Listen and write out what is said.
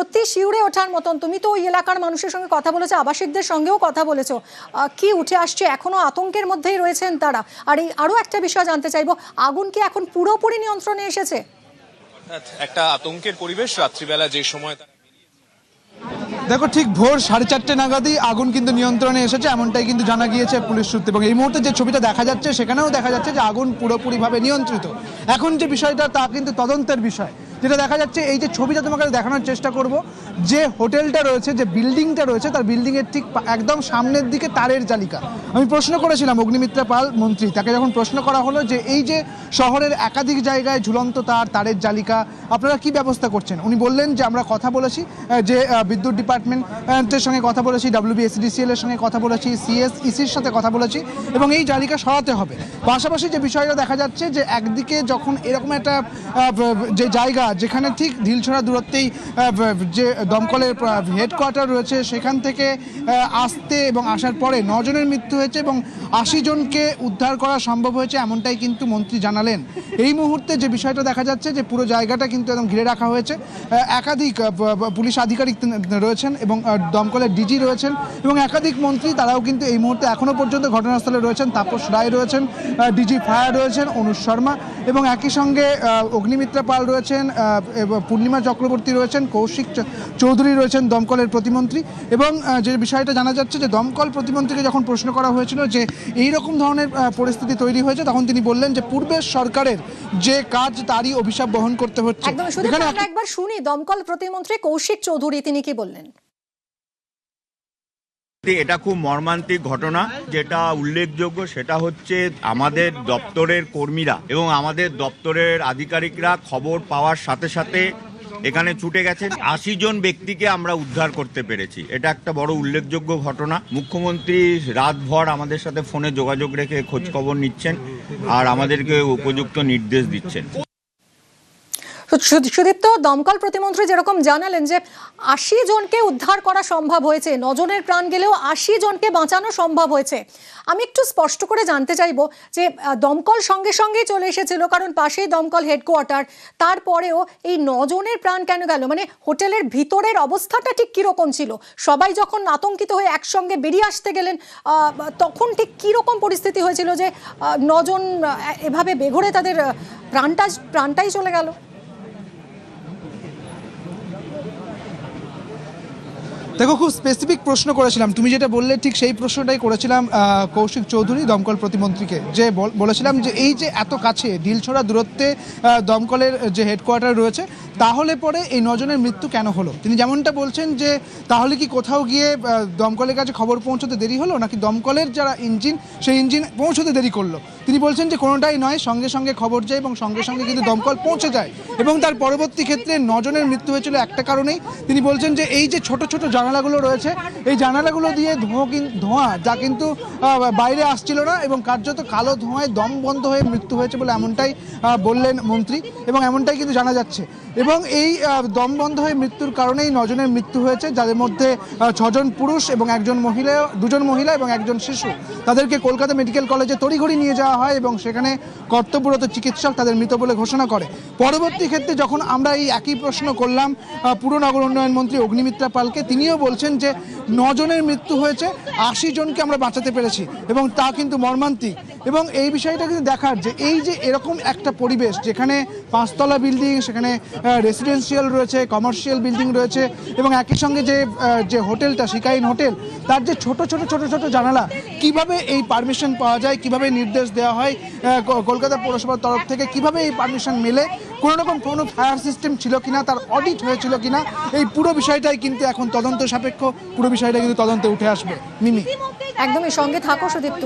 সত্যি শিউরে ওঠার মতন। তুমি তো ওই এলাকার মানুষের সঙ্গে কথা বলেছো, আবাসিকদের সঙ্গেও কথা বলেছো, কি উঠে আসছে? এখনো আতঙ্কের মধ্যেই রয়েছেন তারা। আর এই আরো একটা বিষয় জানতে চাইবো, আগুন কি এখন পুরোপুরি নিয়ন্ত্রণে এসেছে? একটা আতঙ্কের পরিবেশ রাত্রিবেলা যে সময়। দেখো, ঠিক ভোর 4:30 নাগাদই আগুন কিন্তু নিয়ন্ত্রণে এসেছে, এমনটাই কিন্তু জানা গিয়েছে পুলিশ সূত্রে। এবং এই মুহূর্তে যে ছবিটা দেখা যাচ্ছে সেখানেও দেখা যাচ্ছে যে আগুন পুরোপুরিভাবে নিয়ন্ত্রিত। এখন যে বিষয়টা তা কিন্তু তদন্তের বিষয়। যেটা দেখা যাচ্ছে, এই যে ছবিটা তোমাকে দেখানোর চেষ্টা করব, যে হোটেলটা রয়েছে, যে বিল্ডিংটা রয়েছে, তার বিল্ডিংয়ের ঠিক একদম সামনের দিকে তারের জালিকা। আমি প্রশ্ন করেছিলাম অগ্নিমিত্রা পাল মন্ত্রী, তাকে যখন প্রশ্ন করা হলো যে এই যে শহরের একাধিক জায়গায় ঝুলন্ত তারের জালিকা, আপনারা কি ব্যবস্থা করছেন, উনি বললেন যে আমরা কথা বলেছি, যে বিদ্যুৎ ডিপার্টমেন্টের সঙ্গে কথা বলেছি, WBSEDCL এর সঙ্গে কথা বলেছি, CSECর সাথে কথা বলেছি, এবং এই জালিকা সরাতে হবে। পাশাপাশি যে বিষয়টা দেখা যাচ্ছে যে একদিকে যখন এরকম একটা যে জায়গা যেখানে ঠিক ঢিলছড়া দূরত্বেই যে দমকলের হেডকোয়ার্টার রয়েছে, সেখান থেকে আসতে এবং আসার পরে 9 জনের মৃত্যু হয়েছে এবং 80 জনকে উদ্ধার করা সম্ভব হয়েছে, এমনটাই কিন্তু মন্ত্রী জানালেন। এই মুহূর্তে যে বিষয়টা দেখা যাচ্ছে যে পুরো জায়গাটা কিন্তু একদম ঘিরে রাখা হয়েছে, একাধিক পুলিশ আধিকারিক রয়েছেন এবং দমকলের ডিজি রয়েছেন এবং একাধিক মন্ত্রী, তারাও কিন্তু এই মুহূর্তে এখনও পর্যন্ত ঘটনাস্থলে রয়েছেন। তাপস রায় রয়েছেন, ডিজি ফায়ার রয়েছেন অনুজ শর্মা, এবং একই সঙ্গে অগ্নিমিত্রা পাল রয়েছেন, পূর্ণিমা চক্রবর্তী রয়েছেন, কৌশিক চৌধুরী রয়েছেন দমকলের প্রতিমন্ত্রী। এবং যে বিষয়টা জানা যাচ্ছে যে দমকল প্রতিমন্ত্রীকে যখন প্রশ্ন করা হয়েছিল যে এই রকম ধরনের পরিস্থিতি তৈরি হয়েছে, তখন তিনি বললেন যে পূর্বের সরকারের যে কাজ তারই অভিশাপ বহন করতে হচ্ছে। এখানে একবার শুনি দমকল প্রতিমন্ত্রী কৌশিক চৌধুরী তিনি কি বললেন। এটা খুব মর্মান্তিক ঘটনা। যেটা উল্লেখযোগ্য সেটা হচ্ছে আমাদের দপ্তরের কর্মীরা এবং আমাদের দপ্তরের আধিকারিকরা খবর পাওয়ার সাথে সাথে এখানে ছুটে গেছেন। 80 জন ব্যক্তিকে আমরা উদ্ধার করতে পেরেছি। এটা একটা বড় উল্লেখযোগ্য ঘটনা। মুখ্যমন্ত্রী রাতভর আমাদের সাথে ফোনে যোগাযোগ রেখে খোঁজ খবর নিচ্ছেন আর আমাদেরকে উপযুক্ত নির্দেশ দিচ্ছেন। সুদীপ্ত, দমকল প্রতিমন্ত্রী যেরকম জানালেন যে 80 জনকে উদ্ধার করা সম্ভব হয়েছে, 9 জনের প্রাণ গেলেও 80 জনকে বাঁচানো সম্ভব হয়েছে। আমি একটু স্পষ্ট করে জানতে চাইবো যে দমকল সঙ্গে সঙ্গেই চলে এসেছিল, কারণ পাশেই দমকল হেডকোয়ার্টার, তারপরেও এই 9 জনের প্রাণ কেন গেল? মানে হোটেলের ভিতরের অবস্থাটা ঠিক কিরকম ছিল? সবাই যখন আতঙ্কিত হয়ে একসঙ্গে বেরিয়ে আসতে গেলেন, তখন ঠিক কিরকম পরিস্থিতি হয়েছিল যে 9 জন এভাবে বেঘোরে তাদের প্রাণটাই চলে গেল? দেখো, খুব স্পেসিফিক প্রশ্ন করেছিলাম, তুমি যেটা বললে ঠিক সেই প্রশ্নটাই করেছিলাম কৌশিক চৌধুরী দমকল প্রতিমন্ত্রীকে, যে বলেছিলাম যে এই যে এত কাছে ঢিলছড়া দূরত্বে দমকলের যে হেডকোয়ার্টার রয়েছে, তাহলে পরে এই 9 জনের মৃত্যু কেন হলো? তিনি যেমনটা বলছেন যে তাহলে কি কোথাও গিয়ে দমকলের কাছে খবর পৌঁছতে দেরি হলো, নাকি দমকলের যারা ইঞ্জিন সেই ইঞ্জিন পৌঁছতে দেরি করলো? তিনি বলছেন যে কোনোটাই নয়, সঙ্গে সঙ্গে খবর যায় এবং সঙ্গে সঙ্গে কিন্তু দমকল পৌঁছে যায়। এবং তার পরবর্তী ক্ষেত্রে 9 জনের মৃত্যু হয়েছিল একটা কারণেই। তিনি বলছেন যে এই যে ছোট ছোট জানালাগুলো রয়েছে, এই জানালাগুলো দিয়ে ধোঁয়া যা কিন্তু বাইরে আসছিল না, এবং কার্যত কালো ধোঁয়ায় দম বন্ধ হয়ে মৃত্যু হয়েছে বলে এমনটাই বললেন মন্ত্রী, এবং এমনটাই কিন্তু জানা যাচ্ছে। এবং এই দম বন্ধ হয়ে মৃত্যুর কারণেই 9 জনের মৃত্যু হয়েছে, যাদের মধ্যে 6 জন পুরুষ এবং 2 জন মহিলা এবং 1 জন শিশু। তাদেরকে কলকাতা মেডিকেল কলেজে তড়িঘড়ি নিয়ে যাওয়া হয় এবং সেখানে কর্তব্যরত চিকিৎসক তাদের মৃত বলে ঘোষণা করে। পরবর্তী ক্ষেত্রে যখন আমরা এই একই প্রশ্ন করলাম পুর নগর উন্নয়ন মন্ত্রী অগ্নিমিত্রা পালকে, তিনিও বলছেন যে 9 জনের মৃত্যু হয়েছে, 80 জনকে আমরা বাঁচাতে পেরেছি, এবং তা কিন্তু মর্মান্তিক। এবং এই বিষয়টা কিন্তু দেখার যে এই যে এরকম একটা পরিবেশ, যেখানে 5তলা বিল্ডিং, সেখানে রেসিডেন্সিয়াল রয়েছে, কমার্শিয়াল বিল্ডিং রয়েছে, এবং একই সঙ্গে যে হোটেলটা শিকাইন হোটেল, তার যে ছোট ছোট ছোট ছোট জানালা, কিভাবে এই পারমিশন পাওয়া যায়, কিভাবে নির্দেশ দেওয়া হয় কলকাতা পৌরসভার তরফ থেকে, কিভাবে এই পারমিশন মেলে, কোনো ফায়ার সিস্টেম ছিল কিনা, তার অডিট হয়েছিল কিনা, এই পুরো বিষয়টাই কিন্তু এখন তদন্ত সাপেক্ষ। পুরো বিষয়টা কিন্তু তদন্তে উঠে আসবে। মিমি, একদমই সঙ্গে থাকো সুদীপ্ত।